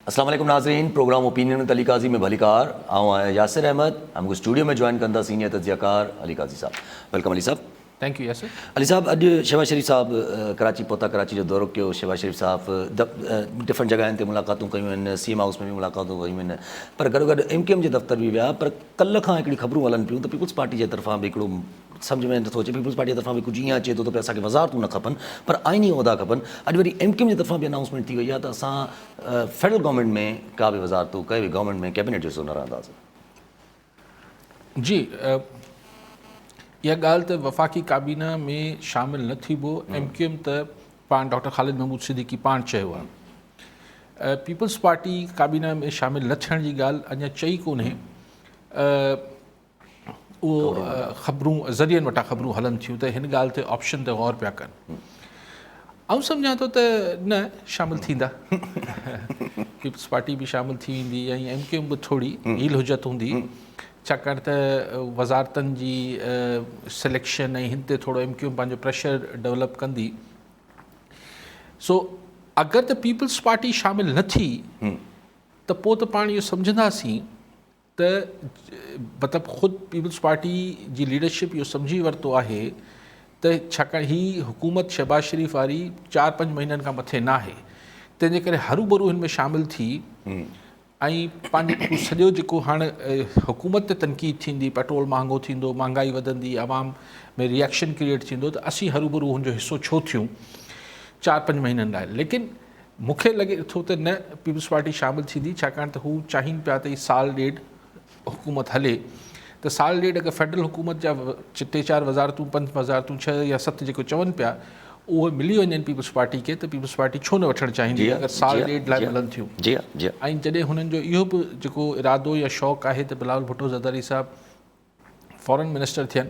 अस्सलाम वालेकुम नाज़रीन, प्रोग्राम ओपिनियन विद अली काज़ी में भलीकार आऊँ यासिर अहमद। हमको स्टूडियो में ज्वाइन कंदा सीनियर तजियाकार अली काज़ी साहब। वेलकम अली साहब। Thank you Yasir. अली साहब, अॼु शहबाज शरीफ़ साहब कराची पहुता, कराची जो दौरो कयो। शहबाज शरीफ़ साहब डिफरेंट जॻहियुनि ते मुलाक़ातूं कयूं आहिनि, CM हाउस में भी मुलाक़ातूं कयूं आहिनि, पर गॾो गॾु MKM जे दफ़्तर भी विया। पर कल्ह खां हिकिड़ी ख़बरूं हलनि पियूं त पीपल्स पार्टी जे तरफ़ां बि हिकिड़ो सम्झ में नथो अचे। पीपल्स पार्टी जे तरफ़ां बि कुझु ईअं अचे थो त असांखे वज़ारतूं न खपनि पर आइनी उहिदा खपनि। अॼु वरी MKM जे तरफ़ां बि अनाउंसमेंट थी वई आहे त असां फेडरल गवर्नमेंट में का बि वज़ारतूं कंहिं बि गवर्नमेंट में कैबिनेट जो हिसो न रहंदासीं। जी, इहा ॻाल्हि त वफ़ाक़ी काबीना में शामिल न थीबो। MKM त पाण डॉक्टर ख़ालिद महमूद सिद्दीकी पाण चयो आहे। पीपल्स पार्टी काबीना में शामिल न थियण जी ॻाल्हि अञा चई कोन्हे। उहो ख़बरूं ज़रियनि वटां ख़बरूं हलनि थियूं त हिन ॻाल्हि ते ऑप्शन ते गौर पिया कनि। आउं सम्झां थो त न शामिल थींदा। पीपल्स पार्टी बि शामिल थी वेंदी ऐं MKM बि थोरी हील हुजत हूंदी, छाकाणि त वज़ारतनि जी सिलेक्शन ऐं हिन ते थोरो MKM पंहिंजो प्रेशर डेवलप कंदी। सो अगरि त पीपल्स पार्टी शामिल न थी त पोइ त पाण इहो सम्झंदासीं त मतिलबु ख़ुदि पीपल्स पार्टी जी लीडरशिप इहो सम्झी वरितो आहे त छाकाणि ही हुकूमत शहबाज शरीफ़ वारी 4-5 महीननि खां मथे न आहे, तंहिंजे करे हरू भरू हिन में शामिल थी ऐं पंहिंजो सॼो जेको हाणे हुकूमत ते तनक़ीद थींदी, पेट्रोल महांगो थींदो, महांगाई वधंदी, आवाम में रिएक्शन क्रिएट थींदो, त असीं हरू भरू हुनजो हिसो छो थियूं 4-5 महीननि लाइ। लेकिन मूंखे लॻे थो त न, पीपल्स पार्टी शामिल थींदी, छाकाणि त हू चाहिनि पिया त साल ॾेढ हुकूमत हले। त साल ॾेढ अगरि फेडरल हुकूमत जा 3-4 वज़ारतूं, 5 वज़ारतूं, 6 या 7 जेको चवनि पिया उहे मिली वञनि पीपल्स पार्टी खे, त पीपल्स पार्टी छो न वठणु चाहींदी अगरि साल ॾेढ लाइ मिलनि थियूं। ऐं जॾहिं हुननि जो इहो बि जेको इरादो या शौक़ु आहे त बिलावल भुट्टो ज़रदारी साहब फॉरेन मिनिस्टर थियनि,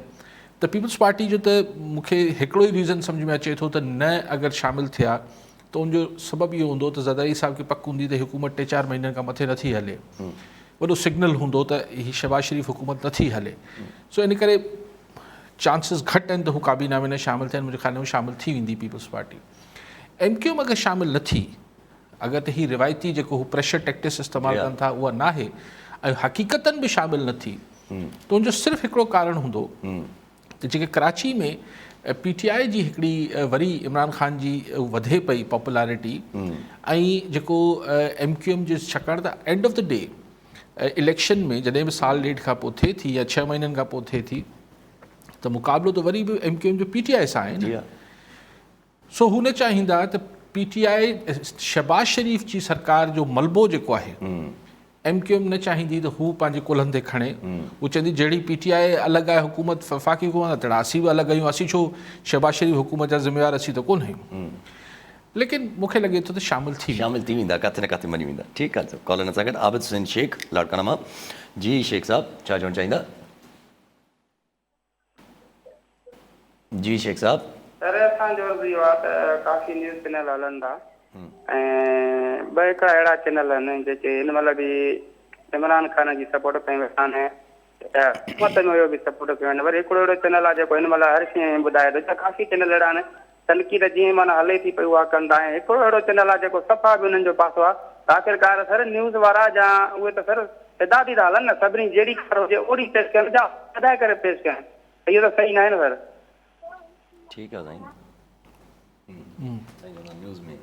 त पीपल्स पार्टी जो त मूंखे हिकिड़ो ई रीज़न सम्झ में अचे थो त न अगरि शामिल थिया त उनजो सबबु इहो हूंदो त ज़रदारी साहब खे पक हूंदी त हुकूमत 3-4 महीननि खां मथे नथी हले। वॾो सिग्नल हूंदो त हीअ शहबाज शरीफ़ हुकूमत नथी हले। सो इन करे चांसिस घटि आहिनि त हू काबीना में न शामिल थियनि। मुंहिंजे ख़्याल में शामिल थी वेंदी पीपल्स पार्टी। MKM अगरि शामिल न थी, अगरि त हीअ रिवायती जेको हू प्रेशर टैक्टिक्स इस्तेमालु कनि था उहा न आहे ऐं हक़ीक़तनि बि शामिल न थी, त उनजो सिर्फ़ु हिकिड़ो कारण हूंदो त जेके कराची में PTI जी हिकिड़ी वरी इमरान ख़ान जी वधे पई पॉपुलैरिटी ऐं जेको MKM जे, छाकाणि त end of the day election में जॾहिं बि साल ॾेढ खां पोइ थिए थी या 6 महीननि खां पोइ थिए थी त मुक़ाबिलो त वरी बि MKM जो PTI सां आहे न। सो हू न चाहींदा त PTI शहबाज शरीफ़ जी सरकार जो मलबो जेको आहे MKM न चाहींदी त हू पंहिंजे कुल्हनि ते खणे। हू चवंदी जहिड़ी PTI अलॻि आहे हुकूमत, वफ़ाक़ी हुकूमत, तहिड़ा असीं बि अलॻि आहियूं, असीं छो शहबाज शरीफ़ हुकूमत जा ज़िम्मेवार असीं त कोन आहियूं। लेकिन मूंखे लॻे थो त शामिल थी वेंदा, किथे न किथे मञी वेंदा। ठीकु आहे, कॉलर सां गॾु आबिद हुसैन शेख लाड़काना मां। जी शेख साहब, छा चवणु चाहींदा? जी शेख साहब। सर असांजो इहो आहे त काफ़ी न्यूज़ चैनल हलनि था ऐं ॿ हिकिड़ा अहिड़ा चैनल आहिनि जेके हिन महिल बि इमरान ख़ान जी सपोर्ट कई वेठा आहिनि ऐं हुकूमत में इहो बि सपोर्ट कयो आहिनि। वरी हिकिड़ो अहिड़ो चैनल आहे जेको हिन महिल हर शइ ॿुधाए थो। काफ़ी चैनल अहिड़ा आहिनि, तनक़ीद जीअं माना हले थी पई उहा कंदा आहिनि। हिकिड़ो अहिड़ो चैनल आहे जेको सफ़ा बि हुननि जो पासो आहे। आख़िरकार सर न्यूज़ वारा जा उहे त सर सिधादी था हलनि न, सभिनी जहिड़ी ख़बर हुजे ओड़ी पेश कनि, जा वधाए करे पेश कनि, इहो त सही न आहे न सर। ठीकु आहे साईं। न्यूज़ में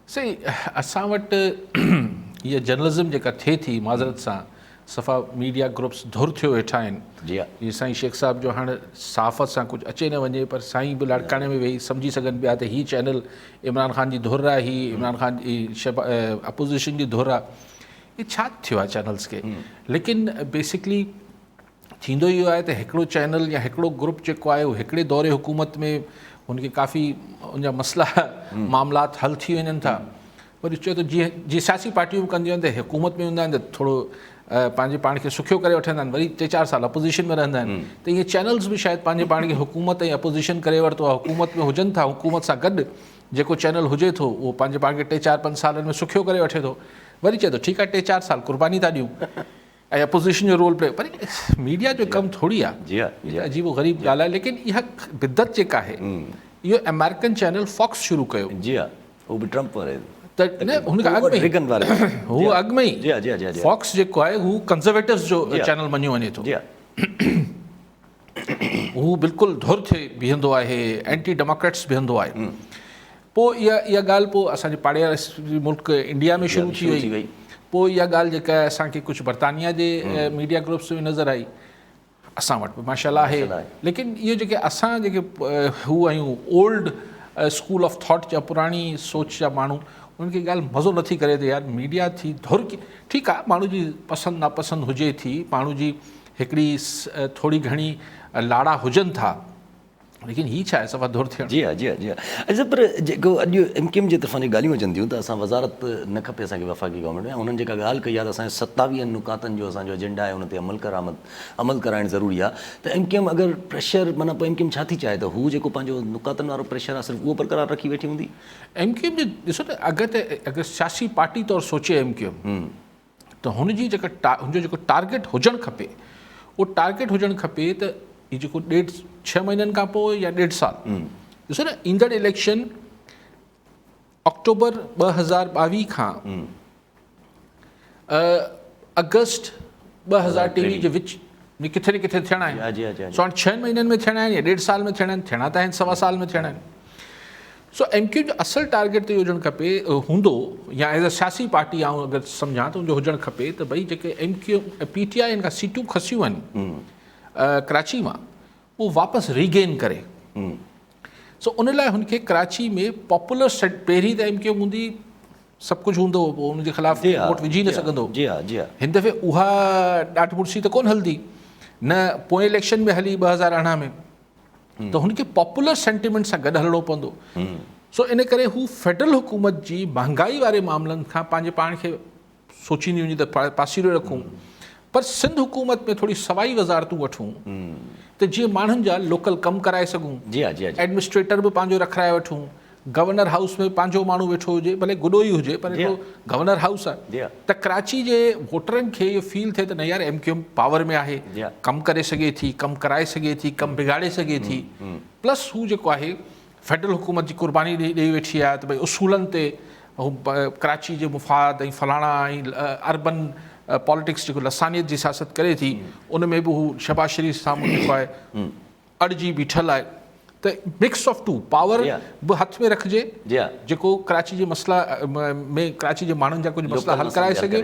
सही असां वटि हीअ जर्नलिज़म जेका थिए थी माज़रत सां, सफ़ा मीडिया ग्रुप्स धुर थियो वेठा आहिनि। जीअं साईं शेख साहब जो हाणे सहाफ़त सां कुझु अचे न वञे, पर साईं बि लाड़काने में वेही सम्झी सघनि पिया त हीअ चैनल इमरान ख़ान जी धुर आहे, हीअ इमरान ख़ान जी अपोज़िशन जी धुर आहे। इहे छा थियो आहे चैनल्स खे? लेकिन बेसिकली थींदो इहो आहे त हिकिड़ो चैनल या हिकिड़ो ग्रुप जेको आहे उहो हिकिड़े दौरे हुकूमत में हुनखे काफ़ी उनजा मसइला मामलात हल थी वञनि था। वरी चयो त जीअं सियासी पार्टियूं बि कंदियूं आहिनि त हुकूमत में हूंदा आहिनि त थोरो पंहिंजे पाण खे सुखियो करे वठंदा आहिनि, वरी 3-4 साल अपोज़िशन में रहंदा आहिनि। त इहे चैनल्स बि शायदि पंहिंजे पाण खे हुकूमत ऐं अपोज़िशन करे वरितो आहे। हुकूमत में हुजनि था, हुकूमत सां गॾु जेको चैनल हुजे थो उहो पंहिंजे पाण खे 3-4-5 सालनि में सुखियो करे वठे थो, वरी चए थो ठीकु आहे 3-4 साल कुर्बानी था ॾियूं ऐं अपोज़िशन जो रोल प्ले। पर मीडिया जो कमु थोरी आहे, अजीबो ग़रीब ॻाल्हि आहे। लेकिन इहा बिदत जेका आहे इहो अमेरिकन चैनल फॉक्स शुरू कयो। जी हा, उहो बि ट्रम्प वारे त न हुनखां अॻु में रिगन वारे हू अॻु में जी हा, जी हा, जी हा, जी हा। फॉक्स जेको आहे हू कंज़र्वेटिव्स जो जी हा। चैनल मञियो वञे थो, जी हा, हू बिल्कुलु धुर थिए बीहंदो आहे, एंटी डेमोक्रेट्स बीहंदो आहे। पोइ इहा ॻाल्हि पोइ असांजे पाड़ेवारे मुल्क इंडिया में शुरू थी वई। पोइ इहा ॻाल्हि जेका आहे असांखे कुझु बर्तानिया जे मीडिया ग्रुप्स में नज़र आई, असां वटि बि माशाल्लाह आहे। लेकिन इहो जेके असां जेके हू आहियूं ओल्ड स्कूल ऑफ थॉट जा पुराणी सोच जा माण्हू, उन्हनि खे ॻाल्हि मज़ो नथी करे त यार मीडिया थी धुर की ठीकु आहे, माण्हू जी पसंदि नापसंदि हुजे थी, माण्हू जी हिकिड़ी थोरी घणी लाड़ा हुजनि था, लेकिन हीअ छा आहे सफ़ा धुर थियणु। जी हा, जी हा, जी हा। अच्छा, पर जेको अॼु MKM जे तरफ़ां जी ॻाल्हियूं अचनि थियूं त असां वज़ारत न खपे असांखे वफ़ाक़ी गवर्नमेंट में, उन्हनि जेका ॻाल्हि कई आहे त असांजे 27 नुकातनि जो असांजो एजेंडा आहे, उन ते अमल कराइणु ज़रूरी आहे। त MKM अगरि प्रेशर माना पोइ MKM छा थी चाहे त हू जेको पंहिंजो नुकातनि वारो प्रेशर आहे सिर्फ़ु उहो बरक़रार रखी वेठी हूंदी? MKM जे ॾिसो त अगरि सियासी पार्टी तौरु सोचे MKM त हुनजी हुनजो जेको टारगेट हुजणु खपे, उहो टारगेट हुजणु खपे त हीउ जेको 6 महीननि खां पोइ या 1.5 साल, ॾिसो न ईंदड़ इलेक्शन अक्टूबर 2022 खां अगस्त 2023 जे विच में किथे न किथे थियणा आहिनि। सो हाणे 6 महीननि में थियणा आहिनि या 1.5 साल में थियणा आहिनि, थियणा त आहिनि 1.25 साल में थियणा आहिनि। सो MKM जो असल टारगेट त इहो हुजणु खपे हूंदो, या एज़ अ सियासी पार्टी आऊं अगरि सम्झां त हुनजो हुजणु खपे त भई जेके MKM PTI खां सीटूं खसियूं आहिनि कराची मां, उहो वापसि रीगेन करे। सो उन लाइ हुनखे कराची में पॉपुलर पहिरीं त MKM हूंदी, सभु कुझु हूंदो, पोइ हुनजे ख़िलाफ़ वोट विझी न सघंदो। हिन दफ़े उहा ॾाढ मुड़सी त कोन हलंदी, न पोइ इलेक्शन में हली 2018 में, त हुनखे पॉपुलर सेंटिमेंट सां गॾु हलणो पवंदो। सो इन करे हू फेडरल हुकूमत जी महांगाई वारे मामलनि खां पंहिंजे पाण खे सोचींदी वञी त पासीरे रखूं, पर सिंध हुकूमत में थोरी सवाई वज़ारतूं वठूं त जीअं माण्हुनि जा लोकल कमु कराए सघूं, एडमिनिस्ट्रेटर बि पंहिंजो रखाए वठूं, गवर्नर हाउस में पंहिंजो माण्हू वेठो हुजे, भले गुॾो ई हुजे पर हिकिड़ो गवर्नर हाउस आहे, त कराची जे वोटरनि खे इहो फील थिए त न यार MKM पावर में आहे, कमु करे सघे थी, कमु कराए सघे थी, कमु बिगाड़े सघे थी। प्लस हू जेको आहे फेडरल हुकूमत जी कुर्बानी ॾेई वेठी आहे त भई उसूलनि ते हू कराची जे मुफ़ाद ऐं फलाणा ऐं अर्बन पॉलिटिक्स जेको लसानियत जी सियासत करे थी, उन में बि हू शहबाज शरीफ़ साम्हूं जेको आहे अड़िजी बीठल आहे। त मिक्स ऑफ टू पावर बि हथ में रखिजे, जेको कराची जे मसइला में कराची जे माण्हुनि जा कुझु मसइला हल कराए सघे,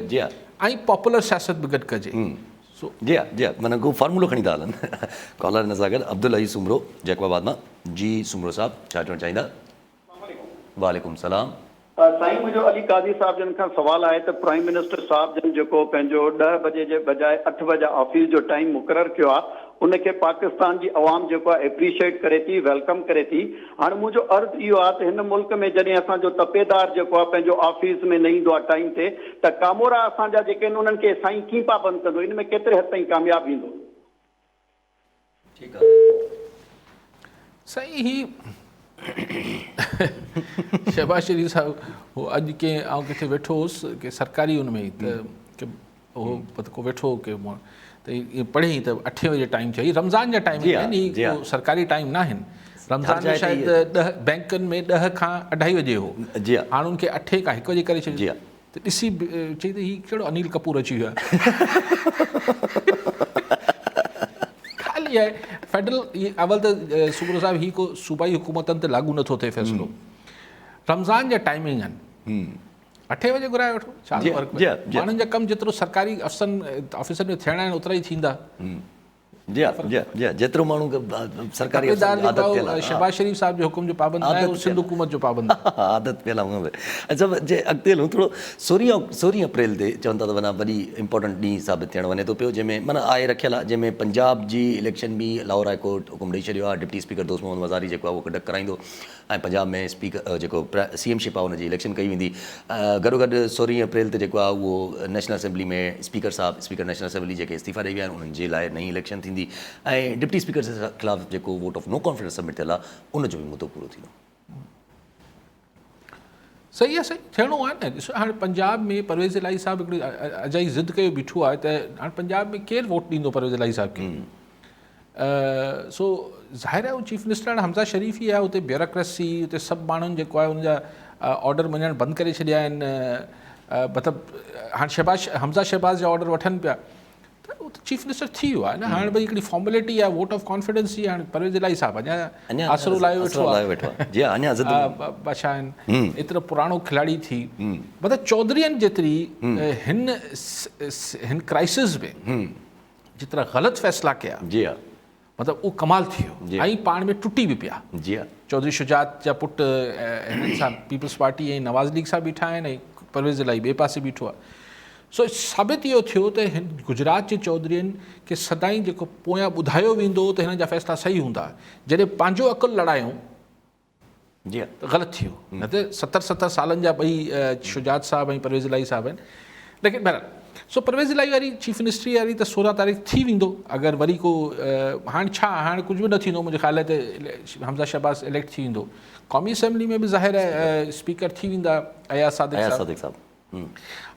ऐं पॉपुलर सियासत बि गॾु कजे। जी हा, माना को फॉर्मूलो खणी था हलनि। कॉलर हिन सां गॾु अब्दुल अज़ीज़ सुमरो जैकबाबाद मां। जी सुमरो साहब, छा चवणु चाहींदा? वालेकुम सलाम। साईं, मुंहिंजो अली काज़ी साहब जन खां सवाल आहे त प्राइम मिनिस्टर साहब जन जेको पंहिंजो 10 बजे जे बजाए 8 बजे ऑफिस जो टाइम मुक़ररु कयो आहे, उनखे पाकिस्तान जी अवाम जेको आहे एप्रिशिएट करे थी, वेलकम करे थी। हाणे मुंहिंजो अर्ज़ु इहो आहे त हिन मुल्क में जॾहिं असांजो तपेदार जेको आहे पंहिंजो ऑफिस में न ईंदो आहे टाइम ते, त कामोरा असांजा जेके आहिनि उन्हनि खे साईं कीअं पाबंदि कंदो, इन में केतिरे हद ताईं कामयाबु ईंदो? ठीकु आहे साईं, ही शहबाज शरीफ़ साहब हो अॼु कंहिं आउं किथे वेठो हुउसि के सरकारी हुन में ई त उहो को वेठो के त इहे पढ़ी त 8 बजे टाइम चई, रमज़ान जा टाइम आहिनि, सरकारी टाइम न आहिनि। रमज़ान में शायदि 10 बैंकुनि में 10 खां 2:30 बजे हो, हाणे उनखे 8 खां 1 बजे करे छॾियो। त ॾिसी चई त हीउ कहिड़ो अनिल कपूर अची वियो आहे। खाली आहे फेडरल, अवल त सुमरो साहिबु ही को सूबाई हुकूमतनि ते लागू नथो थिए फ़ैसिलो, रमज़ान जा टाइमिंग आहिनि, 8 बजे घुराए वठो, छा फ़र्क़ु पए? माण्हुनि जा कमु जेतिरो सरकारी ऑफिसनि में थियणा आहिनि ओतिरा ई थींदा। जेतिरो माण्हू सरकारी शहबाज शरीफ़ साहब जे हुकुम जो पाबंद आहे, सिंध हुकूमत जो पाबंद आदत पियल आहे। अच्छा, जे अॻिते हलूं थोरो 16 अप्रैल ते चवनि था त माना वॾी इंपॉर्टेंट ॾींहुं साबित थियणु वञे थो पियो, जंहिंमें माना आहे रखियल आहे, जंहिंमें पंजाब जी इलेक्शन बि लाहौर हाई कोर्ट हुकुम ॾेई छॾियो आहे। डिप्टी स्पीकर दोस्त मोहम्मद वज़ारी जेको आहे उहो कंडक्ट कराईंदो, ऐं पंजाब में स्पीकर जेको CM शिप आहे हुनजी इलेक्शन कई वेंदी। गॾोगॾु 16 अप्रैल ते जेको आहे उहो नेशनल असेंबली में स्पीकर नेशनल असेंबली जेके इस्तीफ़ा ॾेई विया आहिनि उन्हनि जे लाइ नई इलेक्शन थींदी, ऐं डिप्टी स्पीकर जे ख़िलाफ़ु जेको vote of no confidence submit थियल आहे उनजो बि मुद्दो पूरो थींदो। सही आहे, सही थियणो आहे न। ॾिसो हाणे पंजाब में परवेज़ इलाही साहिबु हिकिड़ी अजाई ज़िद कयो बीठो आहे त हाणे पंजाब में केरु वोट ॾींदो परवेज़ इलाही साहिब खे? सो ज़ाहिर आहे उहो चीफ मिनिस्टर हाणे हमज़ा शरीफ़ ई आहे, हुते ब्यूरोक्रेसी, हुते सभु माण्हुनि जेको आहे हुनजा ऑर्डर मञणु बंदि करे छॾिया आहिनि, मतिलबु हाणे हमज़ा शहबाज़ जा ऑर्डर वठनि पिया, त उहो त चीफ मिनिस्टर थी वियो आहे न। हाणे भई हिकिड़ी फॉर्मेलिटी आहे वोट ऑफ कॉन्फिडेंस जी, हाणे परवेज़ इलाही साहब अञा आसरो लाइ वेठो आहे, जी अञा बादशाह आहिनि, एतिरो पुराणो खिलाड़ी थी, मतिलबु चौधरीअनि जेतिरी हिन क्राइसिस में जेतिरा ग़लति फ़ैसिला कया, जी हा, मतिलबु उहो कमाल थी वियो ऐं पाण में टुटी बि पिया। जी हा, चौधरी शुजात जा पुट हिननि सां पीपल्स पार्टी ऐं नवाज़ लीग सां बीठा आहिनि ऐं परवेज़ इलाही ॿिए पासे बीठो आहे। सो साबित इहो थियो त हिन गुजरात जे चौधरीअनि खे सदाईं जेको पोयां ॿुधायो वेंदो त हिन जा फ़ैसिला सही हूंदा, जॾहिं पंहिंजो अकुलु लड़ायूं जी हा, त ग़लति थी वियो। न त 70 सालनि जा ॿई शुजात साहब ऐं परवेज़ इलाही साहब आहिनि, लेकिन बहरहाल सो परवेज़ इलाही वारी चीफ मिनिस्ट्री वारी त 16 तारीख़ थी वेंदो, अगरि वरी को हाणे छा, हाणे कुझु बि न थींदो, मुंहिंजे ख़्याल ते हमज़ा शहबाज़ इलेक्ट थी वेंदो, क़ौमी असेंबली में बि ज़ाहिर आहे स्पीकर थी वेंदा अयाज़ सादिक़ साहब।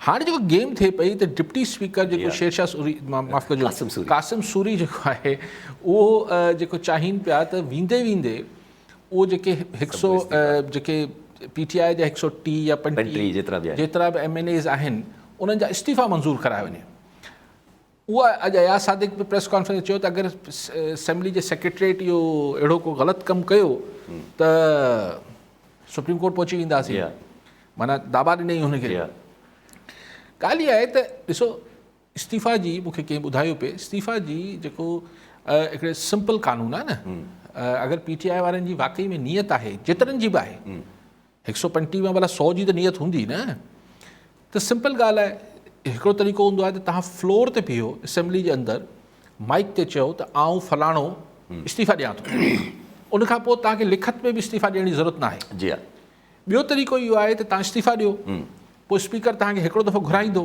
हाणे जेको गेम थिए पई त डिप्टी स्पीकर जेको शेरशाह सूरी, माफ़ कजो कासिम सूरी जेको आहे, उहो जेको चाहिनि पिया त वेंदे वेंदे उहो जेके 100 जेके PTI जा 130 या 35 जेतिरा बि MNAs आहिनि उन्हनि जा इस्तीफ़ा मंज़ूर कराए वञे। उहा अॼु अयाज़ सादिक़ बि प्रेस कॉन्फ्रेंस चयो त अगरि असेंबली जे सेक्रेटरीट इहो अहिड़ो को ग़लति कमु कयो त सुप्रीम कोर्ट पहुची वेंदासीं, माना दाबा ॾिनई हुनखे। ॻाल्हि इहा आहे त ॾिसो, इस्तीफ़ा जी मूंखे कंहिं ॿुधायो पिए, इस्तीफ़ा जी जेको हिकिड़े सिंपल कानून आहे न, अगरि PTI वारनि जी वाकई में नियत आहे, जेतिरनि जी बि आहे, 135 में भला 100 जी त नियत हूंदी न, त सिंपल ॻाल्हि आहे, हिकिड़ो तरीक़ो हूंदो आहे त तव्हां फ्लोर ते बीहो असेंबली जे अंदरि, माइक ते चयो त आउं फलाणो इस्तीफ़ा ॾियां थो, उनखां पोइ तव्हांखे लिखत में बि इस्तीफ़ा ॾियण जी ज़रूरत न आहे। जी हा, ॿियो तरीक़ो इहो आहे त तव्हां इस्तीफ़ा ॾियो, पोइ स्पीकर तव्हांखे हिकिड़ो दफ़ो घुराईंदो,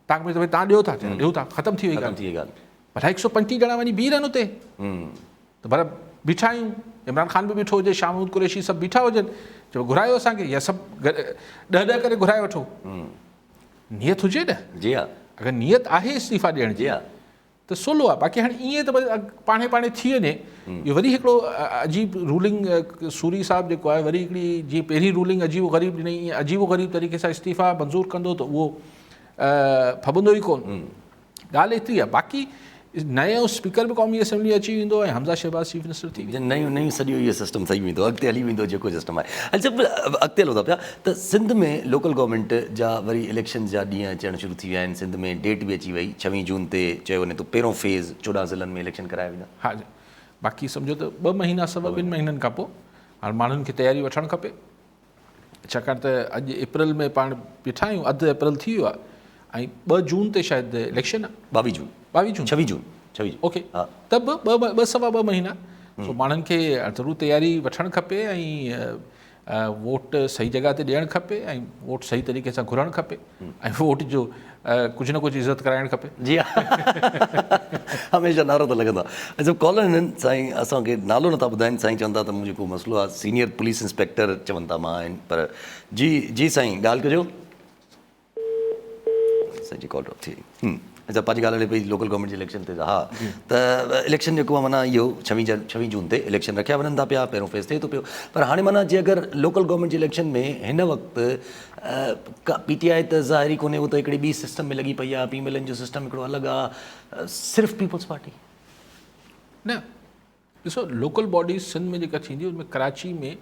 तव्हांखे भई तव्हां ॾियो था, ॾियो था, ख़तमु थी वई ॻाल्हि। भला 135 ॼणा वञी बीह रहनि उते, त भला बीठा आहियूं, इमरान ख़ान बि बीठो हुजे, शाह महमूद कुरैशी सभु बीठा हुजनि, चओ घुरायो असांखे, या सभु 10 करे घुराए वठो, नियत हुजे न। जी हा, अगरि नियत आहे इस्तीफ़ा ॾियण जी त सोलो आहे, बाक़ी हाणे ईअं त पाणे पाणे थी वञे। इहो वरी हिकिड़ो अजीब रूलिंग सूरी साहब जेको आहे, वरी हिकिड़ी जीअं पहिरीं रूलिंग अजीबो ग़रीब ॾिनई, ईअं अजीबो ग़रीब तरीक़े सां इस्तीफ़ा मंज़ूरु कंदो त उहो फबंदो ई कोन। ॻाल्हि एतिरी आहे, बाक़ी नयो स्पीकर बि क़ौमी असेंबली अची वेंदो ऐं हमज़ा शहबाज़ चीफ मिनिस्टर थी वेंदो, नयूं सॼो इहो सिस्टम सही वेंदो, अॻिते हली वेंदो जेको सिस्टम आहे। अच्छा, अॻिते हलो था पिया त सिंध में लोकल गवर्नमेंट जा वरी इलेक्शन जा ॾींहं अचणु शुरू थी विया आहिनि। सिंध में डेट बि अची वई, 26 जून ते चयो वञे त पहिरों फेज़ 14 ज़िलनि में इलेक्शन कराया वेंदा। हा, बाक़ी सम्झो त 2 महीना सवा 2 महीननि खां पोइ हाणे माण्हुनि खे तयारी वठणु खपे, छाकाणि त अॼु अप्रैल में पाण बीठा आहियूं, अधु अप्रैल थी वियो आहे ऐं 2 जून ते शायदि इलेक्शन आहे, 22 जून, ओके, त ॿ सवा 2 महीना। सो माण्हुनि खे ज़रूरु तयारी वठणु खपे ऐं वोट सही जॻह ते ॾियणु खपे ऐं वोट सही तरीक़े सां घुरणु खपे ऐं वोट जो कुझु न कुझु इज़त कराइणु खपे। जी हा, हमेशह नारो त लॻंदो आहे। अच्छा, कॉलर आहिनि साईं, असांखे नालो नथा ॿुधाइनि, साईं चवनि था त मुंहिंजो को मसइलो आहे, सीनियर पुलिस इंस्पेक्टर चवनि था मां आहिनि, पर जी साईं ॻाल्हि कजो। साईं जी कॉल ड्रॉप थी वई। अच्छा, पंहिंजी ॻाल्हि हले पई लोकल गवर्नमेंट जे इलेक्शन ते। हा, त इलेक्शन जेको आहे माना इहो 26 जून ते इलेक्शन रखिया वञनि था पिया, पहिरों फेज़ थिए थो पियो, पर हाणे माना जे अगरि लोकल गवर्नमेंट जे इलेक्शन में हिन वक़्तु PTI त ज़ाहिरी कोन्हे, उहो त हिकिड़ी ॿी सिस्टम में लॻी पई आहे, PMLN जो सिस्टम हिकिड़ो अलॻि आहे, सिर्फ़ु पीपल्स पार्टी न। ॾिसो, लोकल बॉडीज़ सिंध में जेका थींदी उनमें कराची में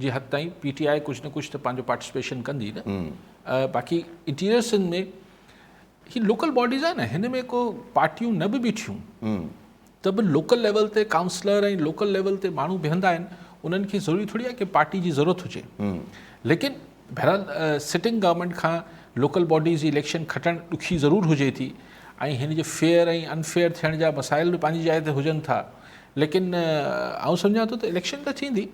जे हद ताईं PTI कुझु न कुझु त पंहिंजो पार्टिसिपेशन कंदी न, बाक़ी इंटीरियर सिंध में ही लोकल बॉडीज़ आहे न, हिन में को पार्टियूं न बि बीठियूं त बि लोकल लेवल ते काउंसलर ऐं लोकल लेवल ते माण्हू बीहंदा आहिनि, उन्हनि खे ज़रूरी थोरी आहे कि पार्टी जी ज़रूरत हुजे। लेकिन बहरहाल सिटिंग गवर्नमेंट खां लोकल बॉडीज़ जी इलेक्शन खटणु ॾुखी ज़रूरु हुजे थी ऐं हिन जो फेयर ऐं अनफेयर थियण जा मसाइल बि पंहिंजी जाइ ते हुजनि था, लेकिन आउं सम्झां थो त इलेक्शन त थींदी।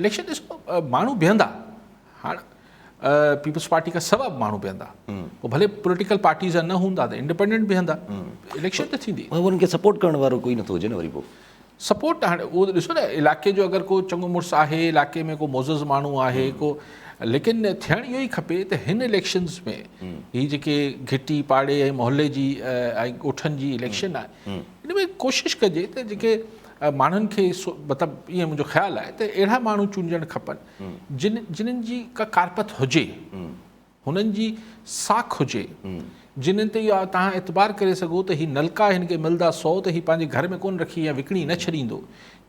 इलेक्शन ॾिसो, माण्हू बीहंदा, हाणे पीपल्स पार्टी खां सवा माण्हू बीहंदा, पोइ भले पॉलिटिकल पार्टीज़ न हूंदा त इंडिपेंडेंट बीहंदा, इलेक्शन त थींदी। उन्हनि खे सपोर्ट करण वारो कोई नथो हुजे न वरी पोइ। सपोर्ट हाणे उहो ॾिसो न, इलाइक़े जो अगरि को चङो मुड़ुसु आहे, इलाइक़े में को मोज़ज़ माण्हू आहे को, लेकिन थियणु इहो ई खपे त हिन इलेक्शन्स में हीअ जेके घिटी पाड़े ऐं मोहल्ले जी ऐं ॻोठनि जी इलेक्शन आहे, हिन में कोशिशि कजे त जेके माण्हुनि खे मतिलबु ईअं मुंहिंजो ख़्यालु आहे त अहिड़ा माण्हू चूंडणु खपनि जिन्हनि जी का कारपत हुजे, हुननि जी साख हुजे, जिन्हनि ते इहा तव्हां एतबार करे सघो त हीअ नलका हिन खे मिलंदा 100 त हीअ पंहिंजे घर में कोन रखी या विकिणी न छॾींदो,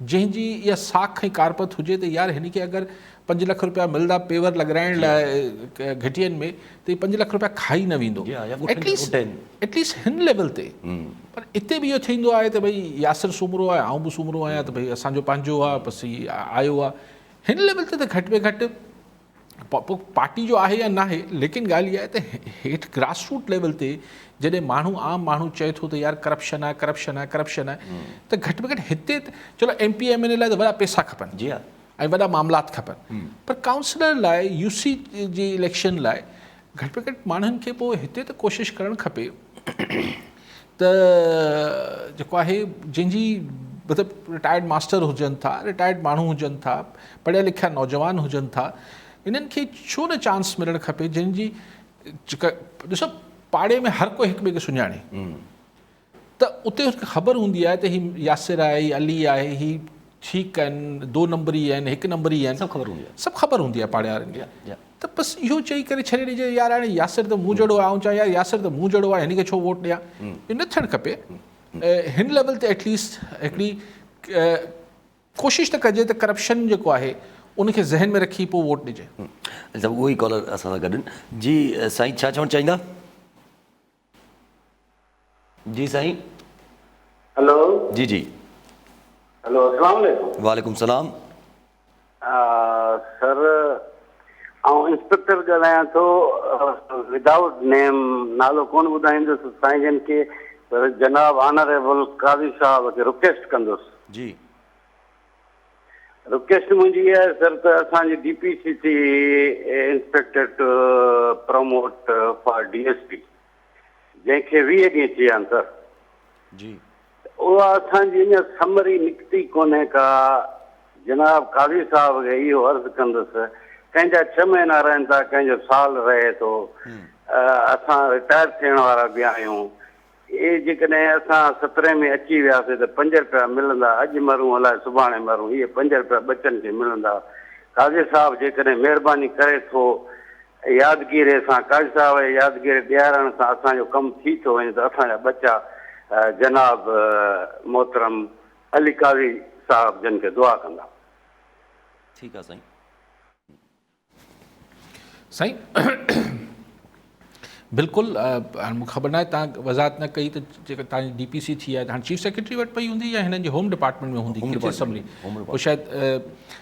जंहिंजी इहा साख ऐं कारपत हुजे त यार हिन खे अगरि 5 लख रुपया मिलंदा पेवर लॻाइण लाइ घिटियनि में त हीअ 5 लख रुपया खाई न वेंदो एटलीस्ट हिन लेवल ते। पर इते बि इहो थींदो आहे त भई यासिर सूमरो आहे, आउं बि सूमरो आहियां, त भई असांजो पंहिंजो आहे, बसि आयो आहे। हिन लेवल ते त घटि में घटि पार्टी जो आहे या न आहे, लेकिन ॻाल्हि इहा आहे त हेठि ग्रासरूट लेवल ते जॾहिं माण्हू आम माण्हू चए थो त यार करप्शन आहे करप्शन आहे करप्शन आहे, त घटि में घटि हिते चलो MP MLA लाइ त वॾा पैसा खपनि जी हा, ऐं वॾा मामलात खपनि, पर काउंसलर लाइ UC जी इलेक्शन लाइ घटि में घटि माण्हुनि खे पोइ हिते त कोशिशि करणु खपे त जेको आहे जंहिंजी मतिलबु रिटायर्ड मास्टर हुजनि था, रिटायर्ड माण्हू हुजनि था, पढ़िया लिखिया नौजवान हुजनि था, इन्हनि खे छो न चांस मिलणु खपे जंहिंजी ॾिसो पाड़े में हर कोई हिक ॿिए खे सुञाणे, त उते हुनखे ख़बर हूंदी आहे त हीउ यासिर आहे, हीउ अली आहे, हीउ ठीकु आहिनि, 2 नंबरी आहिनि, 1 नंबरी आहिनि, सभु ख़बर हूंदी आहे पाड़े वारनि खे। त बसि इहो चई करे छॾे ॾिजे यार हाणे यासिर त मूं जहिड़ो आहे, ऐं चवां यार यासिर त मूं जहिड़ो आहे, हिन खे छो वोट ॾियां, इहो न थियणु खपे। हिन लेवल ते एटलीस्ट हिकिड़ी कोशिशि त कजे त करप्शन जेको आहे उनखे ज़हन में रखी पोइ वोट ॾिजे। उहो ई कॉलर असां सां गॾु जी। साईं छा चवणु चाहींदा? जी साईं। हेलो जी जी। हेलो अस्सलाम वालेकुम। वालेकुम सलाम। सर आउं इंस्पेक्टर ॻाल्हायां थो, विदाउट नेम, नालो कोन ॿुधाईंदुसि साईं जन खे, पर जनाब ऑनरेबल काज़ी साहब खे रिक्वेस्ट कंदुसि। जी रिक्वेस्ट मुंहिंजी इहा आहे सर त असांजी DPC थी inspector to promote for DSP, जंहिंखे 20 ॾींहं थी विया आहिनि सर। जी उहा असांजी अञा समरी निकिती कोन्हे का। जनाब काज़ी साहब खे इहो अर्ज़ु कंदुसि, कंहिंजा 6 महीना रहनि था, कंहिंजो साल रहे थो, असां रिटायर थियण वारा बि आहियूं। इहे जेकॾहिं असां 17 में अची वियासीं त 5 रुपया मिलंदा, अॼु मरूं अलाए सुभाणे मरूं, इहे 5 रुपया बचनि खे मिलंदा। काज़ी साहब जेकॾहिं महिरबानी करे थो यादगिरी सां, काज़ी साहब जे यादगिरी ॾियारण सां असांजो कमु थी थो वञे त असांजा बच्चा जनाब मोहतरम अली काज़ी साहब जन खे दुआ कंदा। ठीकु आहे साईं। साईं बिल्कुलु, हाणे मूंखे ख़बर न आहे, तव्हां वज़ाहत न कई त जेका तव्हांजी DPC थी आहे त हाणे चीफ सेक्रेटरी वटि पई हूंदी या हिननि जे होम डिपार्टमेंट में हूंदी? समरी पोइ शायदि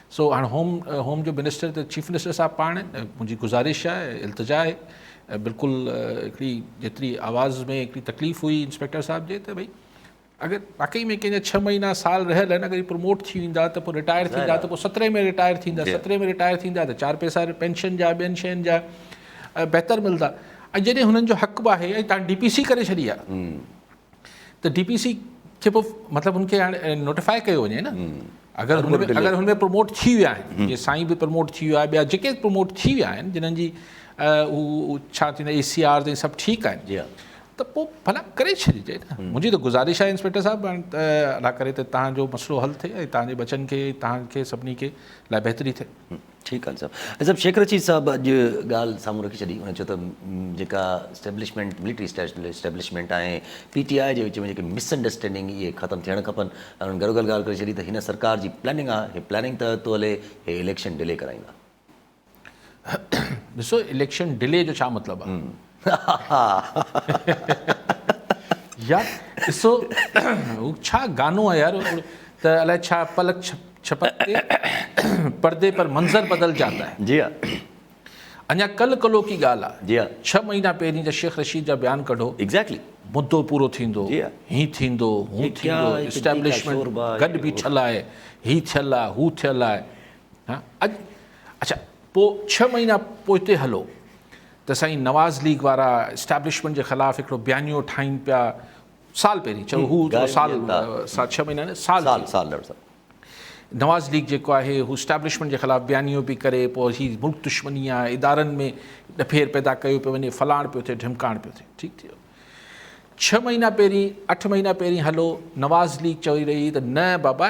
सो हाणे होम जो मिनिस्टर त चीफ मिनिस्टर साहिबु पाण। मुंहिंजी गुज़ारिश आहे, इल्तिजा आहे, बिल्कुलु हिकिड़ी जेतिरी आवाज़ में हिकिड़ी तकलीफ़ हुई इंस्पेक्टर साहिब जे, त भई अगरि वाकई में कंहिंजा 6 महीना साल रहियल आहिनि, अगरि प्रमोट थी वेंदा त पोइ रिटायर थींदा, त पोइ 17 में रिटायर थींदा, 17 में रिटायर थींदा त 4 पैसा पेंशन जा ॿियनि शयुनि जा बहितर मिलंदा। ऐं जॾहिं हुननि जो हक़ बि आहे ऐं तव्हां DPC करे छॾी आहे, त DPC खे पोइ मतिलबु हुनखे हाणे नोटिफाई कयो वञे न। अगरि हुनमें प्रमोट थी विया आहिनि, जीअं साईं बि प्रमोट थी वियो आहे, ॿिया जेके प्रमोट थी विया आहिनि जिन्हनि जी हू छा थींदा ACR ते सभु ठीकु आहिनि, त पोइ भला करे छॾिजे न। मुंहिंजी त गुज़ारिश आहे इंस्पेक्टर साहिबु, त अला करे त तव्हांजो मसइलो हल थिए ऐं तव्हांजे बचनि खे, तव्हांखे सभिनी खे लाइ बहितरी थिए। ठीकु आहे साहब। सभु शेख रशीद साहिबु अॼु ॻाल्हि साम्हूं रखी छॾी। हुन चयो त जेका स्टैब्लिशमेंट, मिलिट्री स्टैब्लिशमेंट ऐं PTI जे विच में जेके मिसअंडरस्टैंडिंग इहे ख़तमु थियणु खपनि। ऐं हुननि गॾोगॾु ॻाल्हि करे छॾी त हिन सरकार जी प्लैनिंग आहे, हे प्लैनिंग तहत थो हले, हे इलेक्शन डिले कराईंदा। ॾिसो इलेक्शन डिले जो छा मतिलबु आहे यार? ॾिसो हू छा गानो आहे यार, त अलाए छा पलक छपकते पर्दे पर मंज़र बदल जाता है। जी हाँ, अञा कल कलो की ॻाल्हि आहे। जी हाँ, 6 महीना पहिरीं जा शेख रशीद जा बयान कढो, एग्जैक्टली मुद्दो पूरो थींदो, जी हाँ, हीअं थींदो, हूं थींदो, इस्टेब्लिशमेंट गॾु बि ठल आहे, हीअ थियल आहे, हू थियल आहे। हा अॼु अच्छा, पोइ 6 महीना पोइ हिते हलो त साईं नवाज़ लीग वारा इस्टेब्लिशमेंट जे ख़िलाफ़ु हिकिड़ो बयानियो ठाहिनि पिया। साल पहिरीं चयो, हू साल 6 महीना साल नवाज़ लीग जेको आहे हू इस्टेब्लिशमेंट जे ख़िलाफ़ु बयानियो बि करे, पोइ हीअ मुल्क दुश्मनी आहे, इदारनि में ॾफेर पैदा कयो पियो वञे, फलाण पियो थिए, ढिमकाइण पियो थिए। ठीकु थियो। 6 महीना पहिरीं 8 महीना पहिरीं हलो नवाज़ लीग चई रही त न बाबा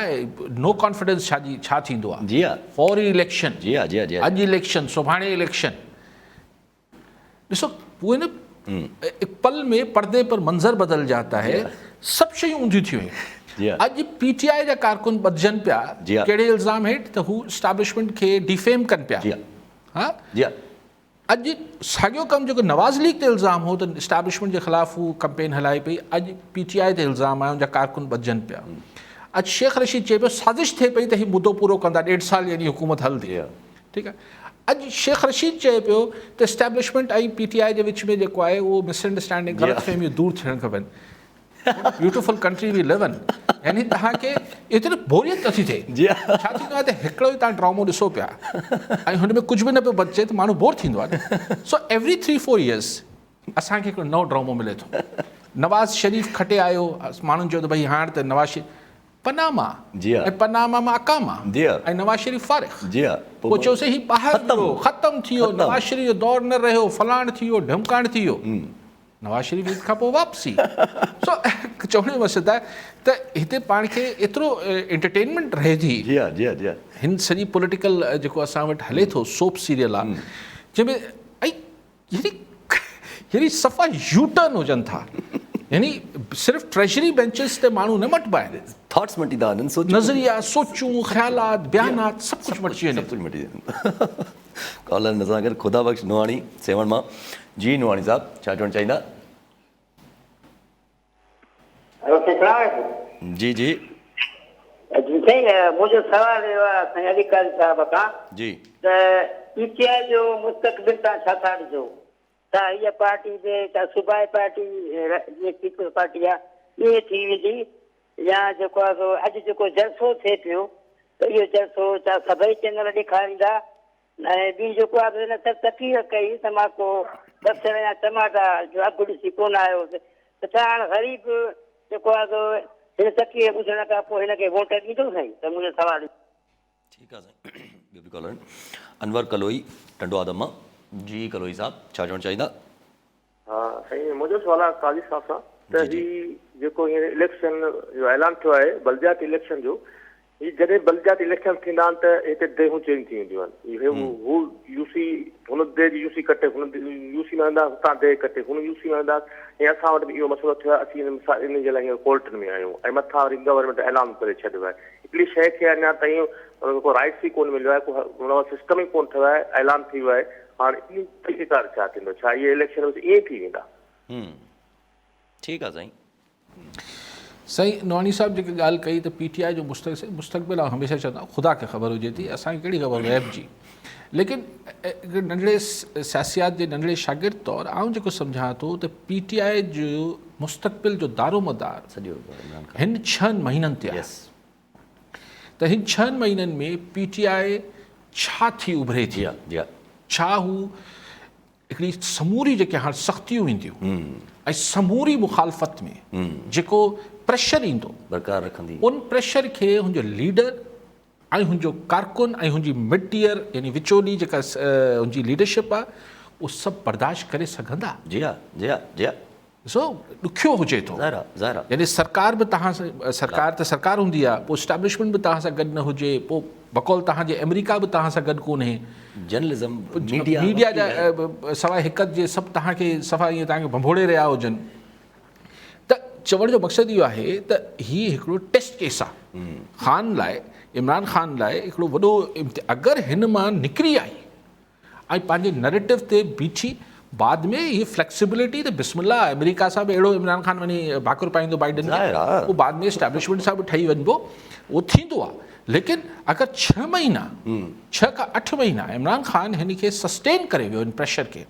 नो कॉन्फिडेंस छा थींदो आहे जी हा फौरी इलेक्शन जी हा जी हा जी हा अॼु इलेक्शन सुभाणे इलेक्शन ॾिसो उहे न एक पल में पर्दे पर मंज़र बदल जाता है सभु शयूं ऊंधियूं थी जी वियूं हा। अॼु PTI जा कारकुन ॿधजनि पिया जी हा। कहिड़े इल्ज़ाम हेठि त हू स्टैब्लिशमेंट खे डिफेम कनि पिया जी हा हा जी हा अॼु साॻियो कमु जेको नवाज़ लीग ते इल्ज़ाम हो त स्टैब्लिशमेंट जे ख़िलाफ़ हू कैंपेन हलाए पई अॼु PTI ते इल्ज़ाम आहे उनजा कारकुन ॿधजनि पिया अॼु शेख रशीद चए पियो साज़िश थिए पई त हीउ मुदो पूरो कंदा 1.5 साल यानी हुकूमत हलंदी जी हा ठीकु आहे अॼु शेख रशीद चए पियो त स्टैब्लिशमेंट ऐं PTI जे विच में जेको आहे उहो मिसअंडरस्टैंडिंग ग़लतफ़हमियूं दूरि थियणु खपनि beautiful country V live in यानी तव्हांखे एतिरी बोरियत नथी थिए जी हा छा थींदो आहे त हिकिड़ो ई तव्हां ड्रामो ॾिसो पिया ऐं हुन में कुझु बि न पियो बचे त माण्हू बोर थींदो आहे न सो एवरी 3-4 years असांखे हिकिड़ो नओं ड्रामो मिले थो नवाज़ शरीफ़ खटे आयो माण्हुनि चयो त भई हाणे त नवाज़ शरीफ़ पनामा जी हा। ऐं पनामा मां अकामा जी हा। ऐं नवाज़ शरीफ़ फारिग़ जी हा पोइ चयोसीं ही ॿाहिरि वियो ख़तमु थी वियो नवाज़ शरीफ़ जो दौर न रहियो फलाण थी वियो ढमकाण थी वियो नवाज़ शरीफ़ ईद खां पोइ वापसी सो चवण जो मक़सदु आहे त हिते पाण खे एतिरो एंटरटेनमेंट रहे थी जी हा जी हा जी हा हिन सॼी पॉलिटिकल जेको असां वटि हले थो सोप सीरियल आहे जंहिंमें ऐं अहिड़ी सफ़ा यू टर्न हुजनि था यानी सिर्फ़ु ट्रेजरी बेंचिस ते माण्हू न मटिबाइनि थॉट्स मटी था वञनि सोच नज़रिया सोचूं ख़्यालात बयानात सभु कुझु मटिजी वञे सब कुछ मिटी वञे कॉलर असां गॾु ख़ुदा बख़्श नुहाणी सेवण मां जी नुहाणी साहब छा चवणु चाहींदा जी जी मुंहिंजो सुवालु इहो आहे साईं अधिकारी साहिब खां जी त PTI जो मुस्तक़बिल तव्हां छा था ॾिसो छा हीअ पार्टी जे छा सूबाई पार्टी जीअं पीपल्स पार्टी आहे ईअं थी वेंदी या जेको आहे सो अॼु जेको जलसो थिए पियो त इहो जलसो छा सभई चैनल ॾेखारींदा ऐं ॿी जेको आहे हिन तकीर कई त मां को बसर या टमाटा जो अघु ॾिसी कोन आयोसि त छा हाणे ग़रीब जेको आहे सो हिन तकीर ॿुधण खां पोइ हिनखे वोट ॾींदो साईं त मुंहिंजो सुवालु ठीकु आहे साईं ॿियो बि कॉलर अनवर कलोई टंडो आदम मां जी कलोई साहब छा चवणु चाहींदा हा साईं मुंहिंजो सुवालु आहे काज़ी साहब सां त हीउ जेको हींअर इलेक्शन जो ऐलान थियो आहे बलदियात इलेक्शन जो ही जॾहिं बलदियात इलेक्शन थींदा आहिनि त हिते देहूं चेंज थी वेंदियूं आहिनि हू यूसी हुन देह जी यूसी कटे हुन यूसी में वेंदा हुतां देह कटे हुन यूसी में वेंदा ऐं असां वटि बि इहो मसइलो थियो आहे असीं इन जे लाइ हींअर कोर्टनि में आहियूं ऐं मथां वरी गवर्नमेंट ऐलान करे छॾियो आहे हिकिड़ी शइ खे अञा ताईं को राइट्स ई कोन मिलियो आहे को हुन सिस्टम ई कोन ठहियो आहे ऐलान थी वियो आहे हाणे इन तरीक़ेकार छा थींदो छा इहे इलेक्शन ईअं थी वेंदा ठीकु आहे साईं साईं नवानी साहब जेकी ॻाल्हि कई त PTI जो मुस्तक़बिल आहे हमेशह चवंदा ख़ुदा खे ख़बर हुजे थी असांखे कहिड़ी ख़बर वैब जी लेकिन नंढड़े सियासियात जे नंढड़े शागिर्द तौरु आउं जेको सम्झां थो त PTI जो मुस्तक़बिल जो दारोमदार सॼो हिन 6 महीननि ते आहे त हिन 6 महीननि में PTI छा थी उभरे थी जी हा छा हू हिकिड़ी समूरी जेके हाणे सख़्तियूं ईंदियूं ऐं समूरी मुखालफ़त में जेको प्रेशर ईंदो बरक़रार रखंदी उन प्रेशर खे हुनजो लीडर ऐं हुनजो कारकुन ऐं हुनजी मिड टीयर यानी विचोली जेका हुनजी लीडरशिप आहे उहो सभु बर्दाश्त करे सघंदा जी हा जी हा जी हा ॾिसो ॾुखियो हुजे थो ज़ाहिर आहे यानी सरकार बि तव्हां सां सरकार त सरकार हूंदी आहे पोइ स्टैब्लिशमेंट बि तव्हां सां गॾु न हुजे पोइ बकौल तव्हांजे अमेरिका बि तव्हां सां गॾु कोन्हे जर्नलिज़म मीडिया जा सवाइ हिक जे सभु तव्हांखे सफ़ा ईअं तव्हांखे भंभोड़े रहिया हुजनि त चवण जो मक़सदु इहो आहे त हीउ हिकिड़ो टेस्ट केस आहे ख़ान लाइ इमरान ख़ान लाइ हिकिड़ो वॾो अगरि हिन मां निकिरी आई ऐं पंहिंजे नैरेटिव ते बीठी बाद में हीअ फ्लैक्सिबिलिटी त बिस्मिल्लाह अमेरिका सां बि अहिड़ो इमरान ख़ान वञी भाकुर पाईंदो बाइडन उहो बाद में स्टैब्लिशमेंट सां बि ठही वञिबो उहो थींदो आहे लेकिन अगरि 6 महीना 6 खां 8 महीना इमरान ख़ान हिन खे सस्टेन करे वियो हिन प्रेशर खे